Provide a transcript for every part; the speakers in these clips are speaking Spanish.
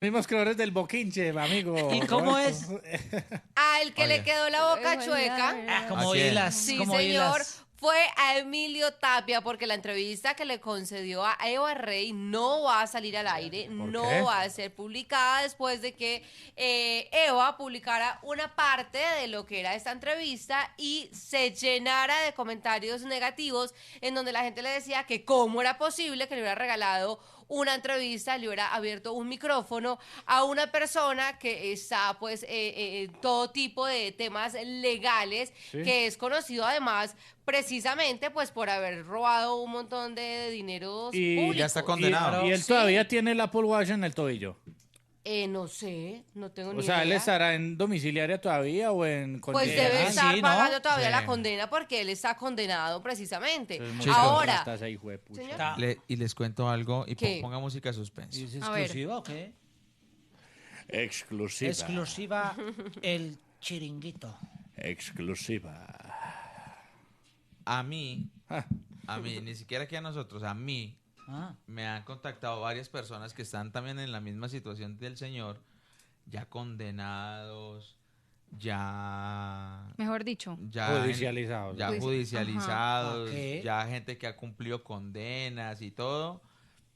Mismos colores del boquinche, amigo. ¿Y cómo Roberto. es? Al que le Oye. quedó la boca chueca, Como ¿A quién? hilas, sí como señor, hilas. fue a Emilio Tapia porque la entrevista que le concedió a Eva Rey no va a salir al aire, no qué? va a ser publicada después de que Eva publicara una parte de lo que era esta entrevista y se llenara de comentarios negativos en donde la gente le decía que cómo era posible que le hubiera regalado una entrevista, le hubiera abierto un micrófono a una persona que está pues en todo tipo de temas legales, Sí. que es conocido además precisamente pues por haber robado un montón de dineros Y públicos. ya está condenado. Y él Sí. todavía tiene el Apple Watch en el tobillo. No sé, no tengo ni O sea, ¿él idea. estará en domiciliaria todavía o en Pues condena? debe estar sí, ¿no? pagando todavía Sí. la condena porque él está condenado precisamente. Entonces, muy Chicos. Ahora, plata ese hijo de pucha. señor. Ta- Y les cuento algo y ¿Qué? ponga música de suspenso. ¿Es A ver. exclusiva o qué? Exclusiva. Exclusiva el chiringuito. Exclusiva. A mí, Ah, ni siquiera aquí a nosotros, a mí Ah, me han contactado varias personas que están también en la misma situación del señor, ya condenados, Mejor dicho. Judicializados. ya Judici- judicializados, Ajá. Ok. ya gente que ha cumplido condenas y todo,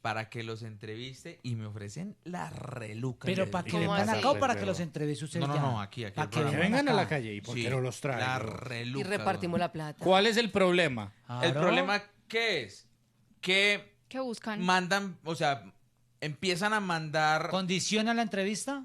para que los entreviste y me ofrecen la reluca. pero le para digo. que ¿Cómo vengan así? acá o para que Pero- los entreviste usted No, no, ya? no, aquí, Pa' al que que programa. vengan a la acá. calle y por Sí, qué no los traen. la bro? reluca. Y repartimos la plata. ¿Cuál es el problema? El Claro. problema, ¿qué es? Que ¿Qué buscan? mandan, o sea, empiezan a mandar ¿Condiciona la entrevista?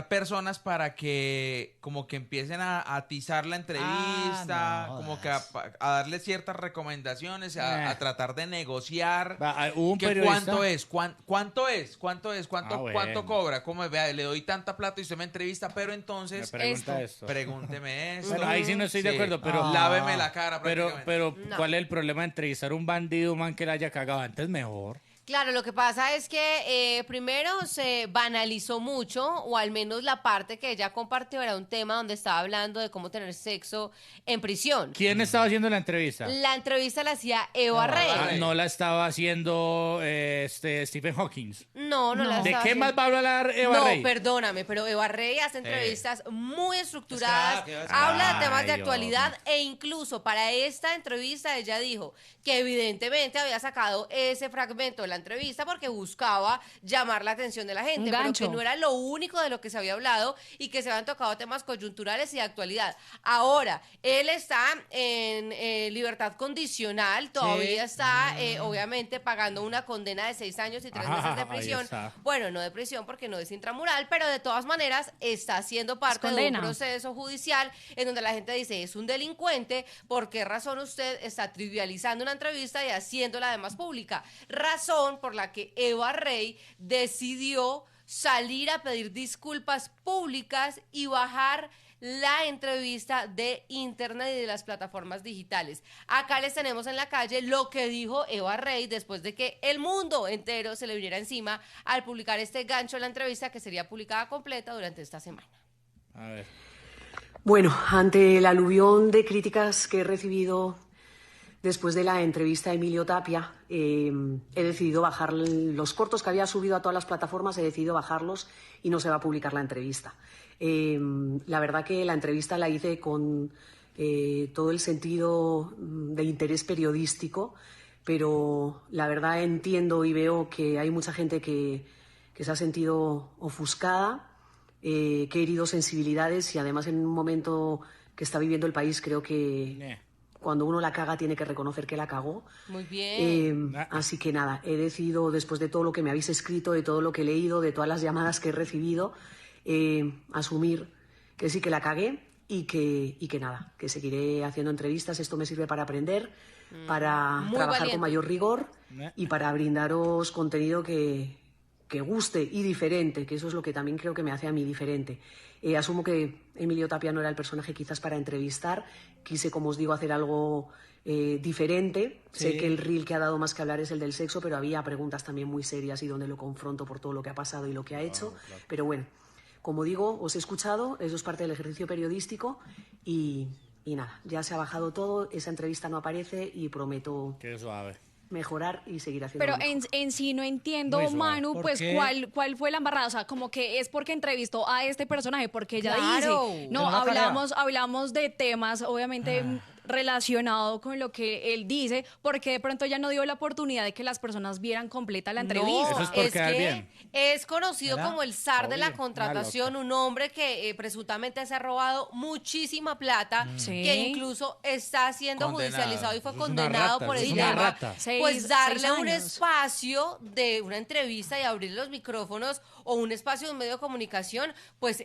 personas para que como que empiecen a atizar la entrevista, no como que jodas. a darle ciertas recomendaciones, a tratar de negociar. Hubo un ¿Que periodista. ¿Cuánto es? ¿Cuánto es? Ah, bueno. ¿Cuánto cobra? ¿Cómo vea? Le doy tanta plata y usted me entrevista, pero Me entonces pregunta esto. pregúnteme esto. Bueno, ahí sí no estoy de Sí. acuerdo, pero. Láveme la cara Pero, prácticamente. No. ¿cuál es el problema de entrevistar a un bandido, man, que le haya cagado antes? Mejor. Claro, lo que pasa es que primero se banalizó mucho, o al menos la parte que ella compartió era un tema donde estaba hablando de cómo tener sexo en prisión. ¿Quién estaba haciendo la entrevista? La entrevista la hacía Eva Rey. Ah, no la estaba haciendo Stephen Hawking. No, no la No. ¿De estaba qué haciendo. más va a hablar Eva No, Rey? perdóname, pero Eva Rey hace entrevistas muy estructuradas, Es que, habla de temas de Ay, actualidad e incluso para esta entrevista ella dijo que evidentemente había sacado ese fragmento de la entrevista porque buscaba llamar la atención de la gente, Un pero gancho. que no era lo único de lo que se había hablado y que se habían tocado temas coyunturales y de actualidad. Ahora, él está en libertad condicional, todavía está obviamente pagando una condena de 6 años y 3 meses de Ahí prisión. está. Bueno, no de prisión porque no es intramural, pero de todas maneras está siendo parte de un condena. proceso judicial en donde la gente dice, es un delincuente, ¿por qué razón usted está trivializando una entrevista y haciéndola además pública? Razón por la que Eva Rey decidió salir a pedir disculpas públicas y bajar la entrevista de internet y de las plataformas digitales. Acá les tenemos en la calle lo que dijo Eva Rey después de que el mundo entero se le viniera encima al publicar este gancho de la entrevista que sería publicada completa durante esta semana. A ver. Bueno, ante el aluvión de críticas que he recibido después de la entrevista a Emilio Tapia, he decidido bajar los cortos que había subido a todas las plataformas, he decidido bajarlos y no se va a publicar la entrevista. La verdad que la entrevista la hice con todo el sentido de interés periodístico, pero la verdad entiendo y veo que hay mucha gente que se ha sentido ofuscada, que he herido sensibilidades y además en un momento que está viviendo el país creo que cuando uno la caga tiene que reconocer que la cagó. Muy bien. Así que nada, he decidido después de todo lo que me habéis escrito, de todo lo que he leído, de todas las llamadas que he recibido, asumir que sí que la cagué y que nada, que seguiré haciendo entrevistas. Esto me sirve para aprender, para Muy trabajar valiente. con mayor rigor y para brindaros contenido que guste y diferente, que eso es lo que también creo que me hace a mí diferente. Asumo que Emilio Tapia no era el personaje quizás para entrevistar, quise, como os digo, hacer algo diferente. Sí. Sé que el reel que ha dado más que hablar es el del sexo, pero había preguntas también muy serias y donde lo confronto por todo lo que ha pasado y lo que ha hecho. Pero bueno, como digo, os he escuchado, eso es parte del ejercicio periodístico y nada, ya se ha bajado todo, esa entrevista no aparece y prometo Qué suave. mejorar y seguir haciendo. Pero en sí no entiendo, Muy suave. Manu, ¿Por pues qué? cuál fue la embarrada. O sea, como que es porque entrevistó a este personaje, porque ella Claro. dice, Pero no, la carrera. hablamos de temas, obviamente relacionado con lo que él dice, porque de pronto ya no dio la oportunidad de que las personas vieran completa la entrevista. Eso es por quedar que bien. es conocido ¿Verdad? como el zar de la Obvio, contratación, un hombre que presuntamente se ha robado muchísima plata, Sí. que incluso está siendo Condenado. judicializado y fue Eso es una condenado rata, por eso el es una tema. rata. Pues Seis darle un años. espacio de una entrevista y abrirle los micrófonos o un espacio de un medio de comunicación, pues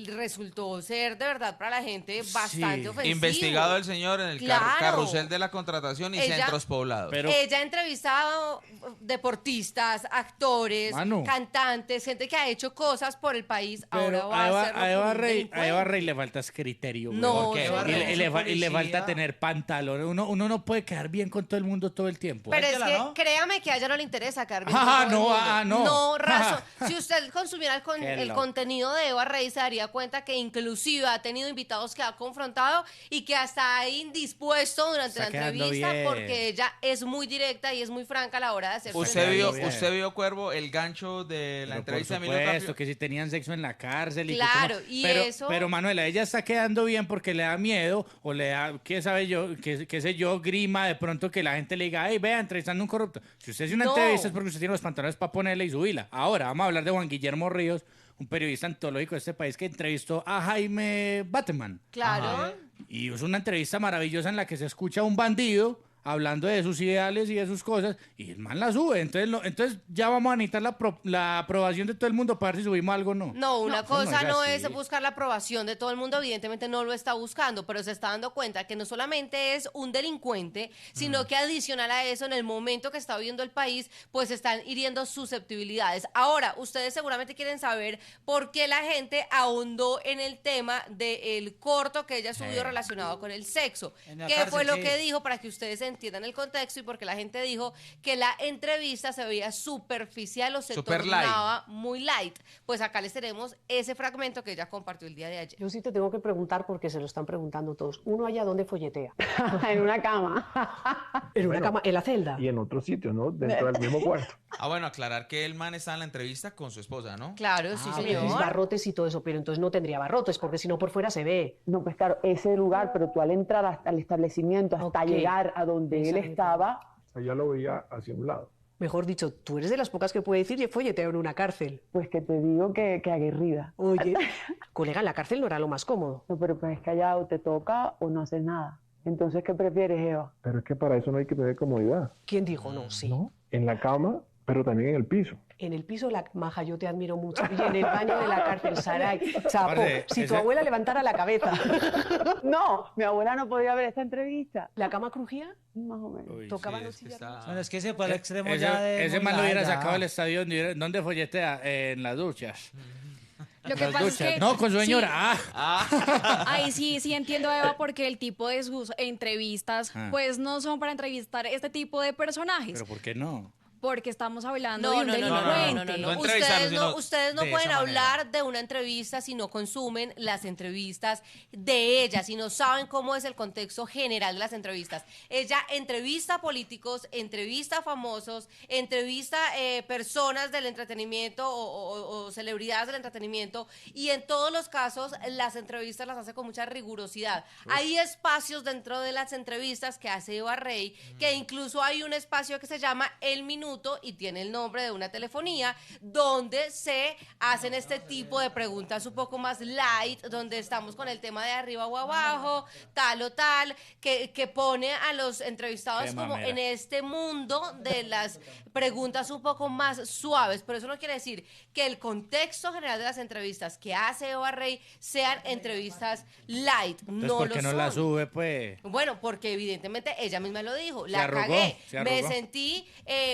resultó ser de verdad para la gente bastante Sí. ofensivo. Investigado el señor en el Claro. carrusel de la contratación y Ella- centros poblados. Pero- Ella ha entrevistado deportistas, actores, Manu. cantantes, gente que ha hecho cosas por el país. Ahora Pero va a hacerlo a con Eva un Rey, a delincuente. Eva Rey le falta criterio. güey. No, ¿Por qué? señor. Y le Policía. falta tener pantalón. Uno no puede quedar bien con todo el mundo todo el tiempo. Pero es Métela, que ¿no? créame que a ella no le interesa quedar bien. Ah, con todo no, el mundo. ah, no. No, razón. Si usted consumiera Qué el loco. contenido de Eva Rey, se daría cuenta que inclusive ha tenido invitados que ha confrontado y que hasta ha indispuesto durante Está la quedando entrevista bien. porque ella es muy directa y es muy franca a la hora de hacer su ¿Usted vio, entrevista. bien. usted vio, Cuervo, el gancho de la Pero entrevista de por Emilio supuesto, Tapio? que si tenían sexo en la cárcel. Claro, que y pero, eso- Pero Manuela, ella está quedando bien porque le da miedo o le da, qué sabe yo, qué sé yo, grima de pronto que la gente le diga, hey, vea, entrevistando a un corrupto. Si usted hace una No. entrevista es porque usted tiene los pantalones para ponerle y subirla. Ahora, vamos a hablar de Juan Guillermo Ríos, un periodista antológico de este país que entrevistó a Jaime Bateman. Claro. Y es una entrevista maravillosa en la que se escucha a un bandido hablando de sus ideales y de sus cosas, y el man la sube. Entonces ya vamos a necesitar la aprobación de todo el mundo para ver si subimos algo o no. No, una eso cosa no así. es buscar la aprobación de todo el mundo, evidentemente no lo está buscando, pero se está dando cuenta que no solamente es un delincuente, sino que adicional a eso, en el momento que está viviendo el país, pues están hiriendo susceptibilidades. Ahora, ustedes seguramente quieren saber por qué la gente ahondó en el tema del corto que ella subió relacionado con el sexo. En la ¿Qué cárcel, fue lo sí. que dijo para que ustedes entiendan el contexto y porque la gente dijo que la entrevista se veía superficial o se Super tornaba muy light? Pues acá les tenemos ese fragmento que ella compartió el día de ayer. Yo sí te tengo que preguntar porque se lo están preguntando todos. ¿Uno allá dónde folletea? En una cama. ¿En una Bueno, cama? ¿En la celda? Y en otro sitio, ¿no? Dentro del mismo cuarto. Ah, bueno, aclarar que el man está en la entrevista con su esposa, ¿no? Claro, sí, Mis señor. barrotes y todo eso, pero entonces no tendría barrotes porque si no por fuera se ve. No, pues claro, ese lugar, pero tú al entrar hasta el establecimiento, hasta Ok. llegar a donde él Exacto. estaba, Ella lo veía hacia un lado. Mejor dicho, tú eres de las pocas que puede decir que folleteo en una cárcel. pues que te digo que aguerrida. Oye, colega, en la cárcel no era lo más cómodo. No, pero pues es que allá o te toca o no haces nada. Entonces, ¿qué prefieres, Eva? Pero es que para eso no hay que tener comodidad, ¿Quién dijo no? Sí. ¿no? En la cama, pero también en el piso. En el piso, la maja, yo te admiro mucho. Y en el baño de la cárcel, Saray, chapo, Parce, si tu ese- abuela levantara la cabeza. No, mi abuela no podía ver esta entrevista. ¿La cama crujía? Más o menos. Uy, ¿Tocaban Sí, los es que sillas? está- Bueno, es que se fue al extremo Ese, ya de... ese muy man lo hubiera larga. sacado del estadio donde folletea, en las duchas. Lo que Las pasa es duchas. que... No, con su sí, señora. Ahí sí entiendo, Eva, porque el tipo de sus entrevistas, Ah. pues no son para entrevistar este tipo de personajes, Pero ¿por qué no? porque estamos hablando de No, un no, no, no, delincuente. no, no, no. No entrevistarlo, Ustedes no, sino ustedes no de pueden esa manera. hablar de una entrevista si no consumen las entrevistas de ella, si no saben cómo es el contexto general de las entrevistas. Ella entrevista a políticos, entrevista a famosos, entrevista personas del entretenimiento o celebridades del entretenimiento, y en todos los casos las entrevistas las hace con mucha rigurosidad. Hay espacios dentro de las entrevistas que hace Eva Rey, que incluso hay un espacio que se llama El Minuto y tiene el nombre de una telefonía, donde se hacen este tipo de preguntas un poco más light, donde estamos con el tema de arriba o abajo, tal o tal, que pone a los entrevistados Qué como mamera. en este mundo de las preguntas un poco más suaves, pero eso no quiere decir que el contexto general de las entrevistas que hace Eva Rey sean entrevistas light, Entonces, no ¿por lo qué no son. la sube, pues? Bueno, porque evidentemente ella misma lo dijo, Se la arrugó, cagué, se me arrugó. sentí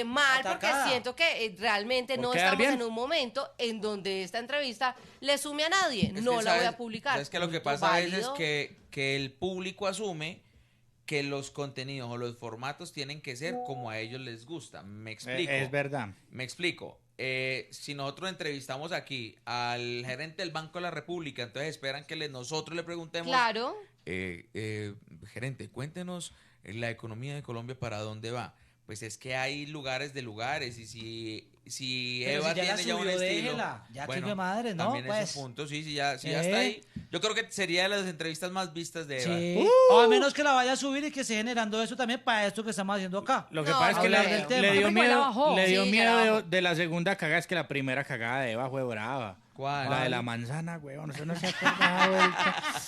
mal porque Atacada. siento que realmente ¿Por no quedar estamos bien? en un momento en donde esta entrevista le sume a nadie, Es no que, la voy a ¿sabes? publicar. Es que lo que Punto, pasa a veces es válido. que el público asume que los contenidos o los formatos tienen que ser como a ellos les gusta. Me explico. Es verdad. Me explico. Si nosotros entrevistamos aquí al gerente del Banco de la República, entonces esperan que nosotros le preguntemos, Claro. gerente, cuéntenos la economía de Colombia para dónde va. pues es que hay lugares de lugares y si Pero Eva si ya la tiene ya un subió, estilo, déjela. Ya que bueno, fue madre, ¿no? también Pues. es un punto, sí, ya está ahí. Yo creo que sería de las entrevistas más vistas de Eva. Sí. O a menos que la vaya a subir y que esté generando eso también para esto que estamos haciendo acá. Lo que No, pasa es que hablar del tema. le dio Pero igual la miedo, bajó. le dio Sí, ya la miedo bajó. de la segunda cagada, es que la primera cagada de Eva fue brava. ¿Cuál? La de la manzana, huevón, eso no se ha acordado.